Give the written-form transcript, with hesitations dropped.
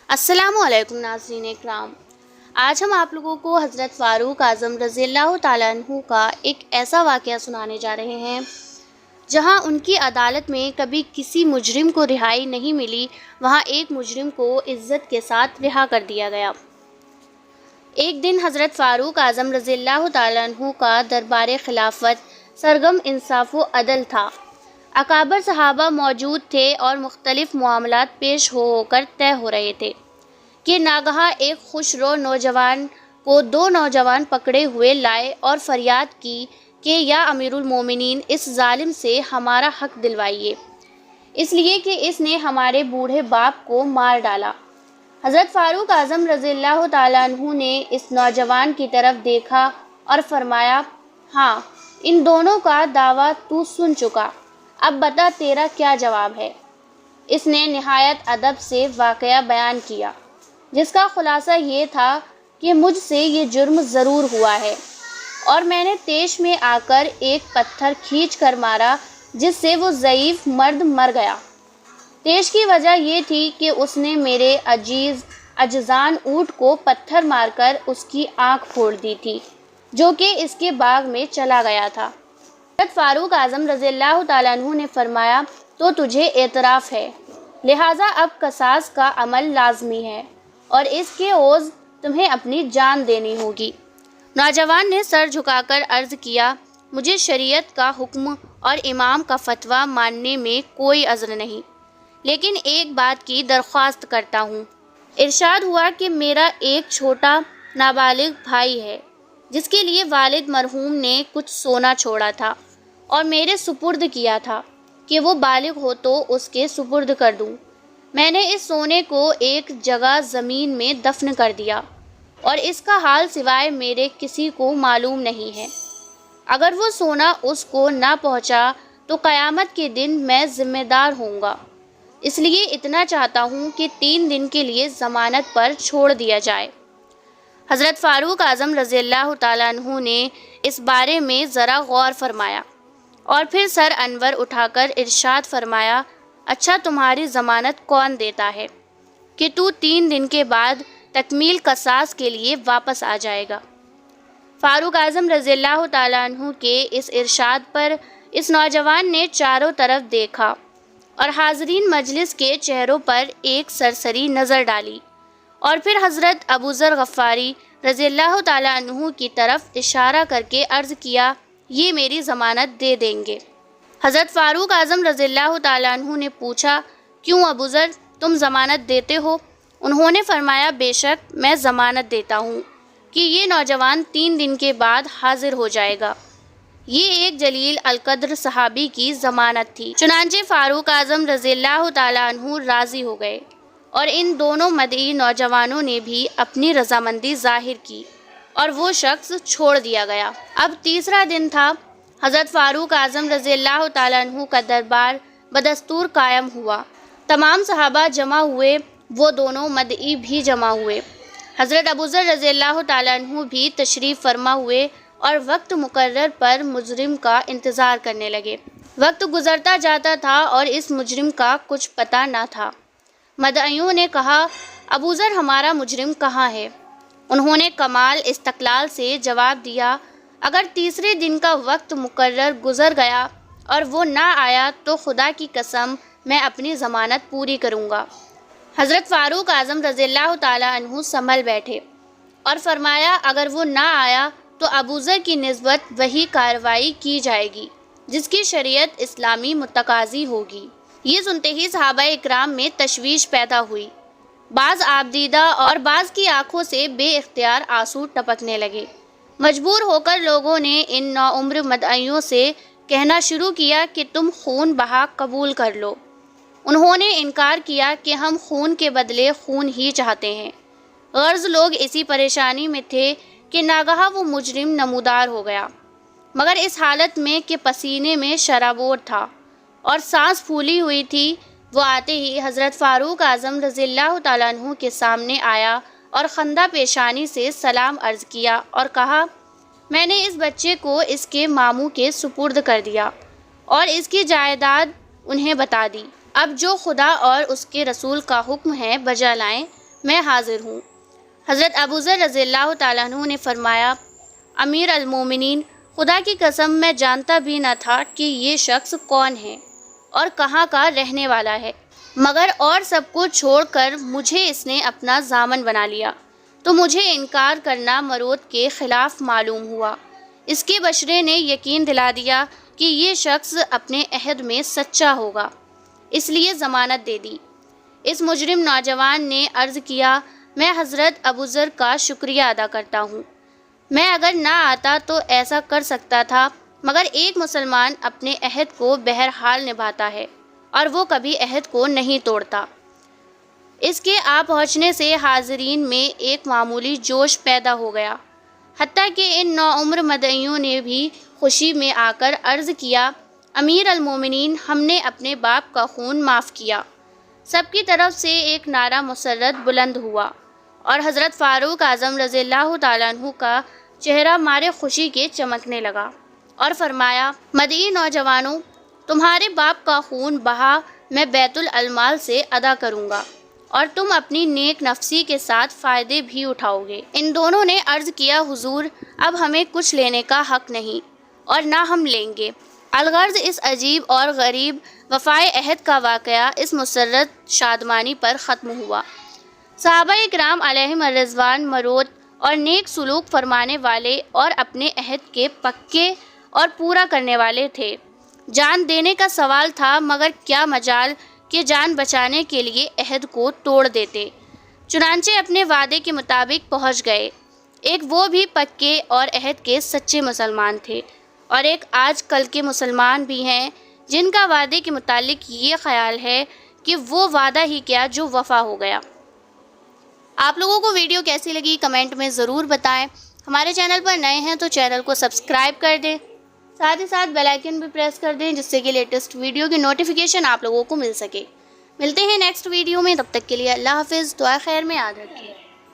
السلام علیکم ناظرین اکرام، آج ہم آپ لوگوں کو حضرت فاروق اعظم رضی اللہ تعالیٰ عنہ کا ایک ایسا واقعہ سنانے جا رہے ہیں جہاں ان کی عدالت میں کبھی کسی مجرم کو رہائی نہیں ملی، وہاں ایک مجرم کو عزت کے ساتھ رہا کر دیا گیا۔ ایک دن حضرت فاروق اعظم رضی اللہ تعالیٰ عنہ کا دربار خلافت سرگرم انصاف و عدل تھا۔ اکابر صحابہ موجود تھے اور مختلف معاملات پیش ہو کر طے ہو رہے تھے کہ ناگہاں ایک خوش رو نوجوان کو دو نوجوان پکڑے ہوئے لائے اور فریاد کی کہ یا امیر المومنین، اس ظالم سے ہمارا حق دلوائیے، اس لیے کہ اس نے ہمارے بوڑھے باپ کو مار ڈالا۔ حضرت فاروق اعظم رضی اللہ تعالیٰ عنہ نے اس نوجوان کی طرف دیکھا اور فرمایا، ہاں، ان دونوں کا دعویٰ تو سن چکا، اب بتا تیرا کیا جواب ہے۔ اس نے نہایت ادب سے واقعہ بیان کیا، جس کا خلاصہ یہ تھا کہ مجھ سے یہ جرم ضرور ہوا ہے اور میں نے طیش میں آ کر ایک پتھر کھینچ کر مارا جس سے وہ ضعیف مرد مر گیا۔ طیش کی وجہ یہ تھی کہ اس نے میرے عزیز اجزان اونٹ کو پتھر مار کر اس کی آنکھ پھوڑ دی تھی، جو کہ اس کے باغ میں چلا گیا تھا۔ حضرت فاروق اعظم رضی اللہ تعالیٰ عنہ نے فرمایا، تو تجھے اعتراف ہے، لہٰذا اب قصاص کا عمل لازمی ہے اور اس کے عوض تمہیں اپنی جان دینی ہوگی۔ نوجوان نے سر جھکا کر عرض کیا، مجھے شریعت کا حکم اور امام کا فتویٰ ماننے میں کوئی عذر نہیں، لیکن ایک بات کی درخواست کرتا ہوں۔ ارشاد ہوا کہ میرا ایک چھوٹا نابالغ بھائی ہے جس کے لیے والد مرحوم نے کچھ سونا چھوڑا تھا اور میرے سپرد کیا تھا کہ وہ بالغ ہو تو اس کے سپرد کر دوں۔ میں نے اس سونے کو ایک جگہ زمین میں دفن کر دیا اور اس کا حال سوائے میرے کسی کو معلوم نہیں ہے۔ اگر وہ سونا اس کو نہ پہنچا تو قیامت کے دن میں ذمہ دار ہوں گا، اس لیے اتنا چاہتا ہوں کہ 3 دن کے لیے ضمانت پر چھوڑ دیا جائے۔ حضرت فاروق اعظم رضی اللہ تعالیٰ عنہ نے اس بارے میں ذرا غور فرمایا اور پھر سر انور اٹھا کر ارشاد فرمایا، اچھا، تمہاری ضمانت کون دیتا ہے کہ تو 3 دن کے بعد تکمیل قصاص کے لیے واپس آ جائے گا؟ فاروق اعظم رضی اللہ تعالیٰ عنہ کے اس ارشاد پر اس نوجوان نے چاروں طرف دیکھا اور حاضرین مجلس کے چہروں پر ایک سرسری نظر ڈالی اور پھر حضرت ابو ذر غفاری رضی اللہ تعالیٰ عنہ کی طرف اشارہ کر کے عرض کیا، یہ میری ضمانت دے دیں گے۔ حضرت فاروق اعظم رضی اللہ تعالیٰ عنہ نے پوچھا، کیوں ابو ذر، تم ضمانت دیتے ہو؟ انہوں نے فرمایا، بے شک میں ضمانت دیتا ہوں کہ یہ نوجوان 3 دن کے بعد حاضر ہو جائے گا۔ یہ ایک جلیل القدر صحابی کی ضمانت تھی۔ چنانچہ فاروق اعظم رضی اللہ تعالیٰ عنہ راضی ہو گئے اور ان دونوں مدعی نوجوانوں نے بھی اپنی رضامندی ظاہر کی اور وہ شخص چھوڑ دیا گیا۔ اب تیسرا دن تھا۔ حضرت فاروق اعظم رضی اللہ تعالیٰ عنہ کا دربار بدستور قائم ہوا۔ تمام صحابہ جمع ہوئے، وہ دونوں مدعی بھی جمع ہوئے۔ حضرت ابو ذر رضی اللہ تعالیٰ عنہ بھی تشریف فرما ہوئے اور وقت مقرر پر مجرم کا انتظار کرنے لگے۔ وقت گزرتا جاتا تھا اور اس مجرم کا کچھ پتہ نہ تھا۔ مدعیوں نے کہا، ابو ذر، ہمارا مجرم کہاں ہے؟ انہوں نے کمال استقلال سے جواب دیا، اگر تیسرے دن کا وقت مقرر گزر گیا اور وہ نہ آیا تو خدا کی قسم میں اپنی ضمانت پوری کروں گا۔ حضرت فاروق اعظم رضی اللہ تعالیٰ عنہ سنبھل بیٹھے اور فرمایا، اگر وہ نہ آیا تو ابو ذر کی نسبت وہی کارروائی کی جائے گی جس کی شریعت اسلامی متقاضی ہوگی۔ یہ سنتے ہی صحابہ اکرام میں تشویش پیدا ہوئی۔ بعض آبدیدہ اور بعض کی آنکھوں سے بے اختیار آنسو ٹپکنے لگے۔ مجبور ہو کر لوگوں نے ان نوعمر مدعیوں سے کہنا شروع کیا کہ تم خون بہا قبول کر لو۔ انہوں نے انکار کیا کہ ہم خون کے بدلے خون ہی چاہتے ہیں۔ غرض لوگ اسی پریشانی میں تھے کہ ناگہاں وہ مجرم نمودار ہو گیا، مگر اس حالت میں کہ پسینے میں شرابور تھا اور سانس پھولی ہوئی تھی۔ وہ آتے ہی حضرت فاروق اعظم رضی اللہ تعالیٰ عنہ کے سامنے آیا اور خندہ پیشانی سے سلام عرض کیا اور کہا، میں نے اس بچے کو اس کے ماموں کے سپرد کر دیا اور اس کی جائیداد انہیں بتا دی۔ اب جو خدا اور اس کے رسول کا حکم ہے بجا لائیں، میں حاضر ہوں۔ حضرت ابو ذر رضی اللہ تعالیٰ عنہ نے فرمایا، امیر المومنین، خدا کی قسم میں جانتا بھی نہ تھا کہ یہ شخص کون ہے اور کہاں کا رہنے والا ہے، مگر اور سب کو چھوڑ کر مجھے اس نے اپنا ضامن بنا لیا تو مجھے انکار کرنا مروت کے خلاف معلوم ہوا۔ اس کے بشرے نے یقین دلا دیا کہ یہ شخص اپنے عہد میں سچا ہوگا، اس لیے ضمانت دے دی۔ اس مجرم نوجوان نے عرض کیا، میں حضرت ابو ذر کا شکریہ ادا کرتا ہوں، میں اگر نہ آتا تو ایسا کر سکتا تھا، مگر ایک مسلمان اپنے عہد کو بہرحال نبھاتا ہے اور وہ کبھی عہد کو نہیں توڑتا۔ اس کے آ پہنچنے سے حاضرین میں ایک معمولی جوش پیدا ہو گیا، حتیٰ کہ ان نوعمر مدعیوں نے بھی خوشی میں آ کر عرض کیا، امیر المومنین، ہم نے اپنے باپ کا خون معاف کیا۔ سب کی طرف سے ایک نعرہ مسرت بلند ہوا اور حضرت فاروق اعظم رضی اللہ تعالیٰ عنہ کا چہرہ مارے خوشی کے چمکنے لگا اور فرمایا، مدعی نوجوانوں، تمہارے باپ کا خون بہا میں بیت المال سے ادا کروں گا اور تم اپنی نیک نفسی کے ساتھ فائدے بھی اٹھاؤ گے۔ ان دونوں نے عرض کیا، حضور، اب ہمیں کچھ لینے کا حق نہیں اور نہ ہم لیں گے۔ الغرض اس عجیب اور غریب وفائے عہد کا واقعہ اس مسرت شادمانی پر ختم ہوا۔ صحابہ کرام علیہم الرضوان مروت اور نیک سلوک فرمانے والے اور اپنے عہد کے پکے اور پورا کرنے والے تھے۔ جان دینے کا سوال تھا، مگر کیا مجال کہ جان بچانے کے لیے عہد کو توڑ دیتے۔ چنانچہ اپنے وعدے کے مطابق پہنچ گئے۔ ایک وہ بھی پکے اور عہد کے سچے مسلمان تھے، اور ایک آج کل کے مسلمان بھی ہیں جن کا وعدے کے متعلق یہ خیال ہے کہ وہ وعدہ ہی کیا جو وفا ہو گیا۔ آپ لوگوں کو ویڈیو کیسی لگی کمنٹ میں ضرور بتائیں۔ ہمارے چینل پر نئے ہیں تو چینل کو سبسکرائب کر دیں، ساتھ ہی ساتھ بیل آئیکن بھی پریس کر دیں، جس سے کہ لیٹسٹ ویڈیو کی نوٹیفیکیشن آپ لوگوں کو مل سکے۔ ملتے ہیں نیکسٹ ویڈیو میں، تب تک کے لیے اللہ حافظ، دعا خیر میں یاد رکھیں۔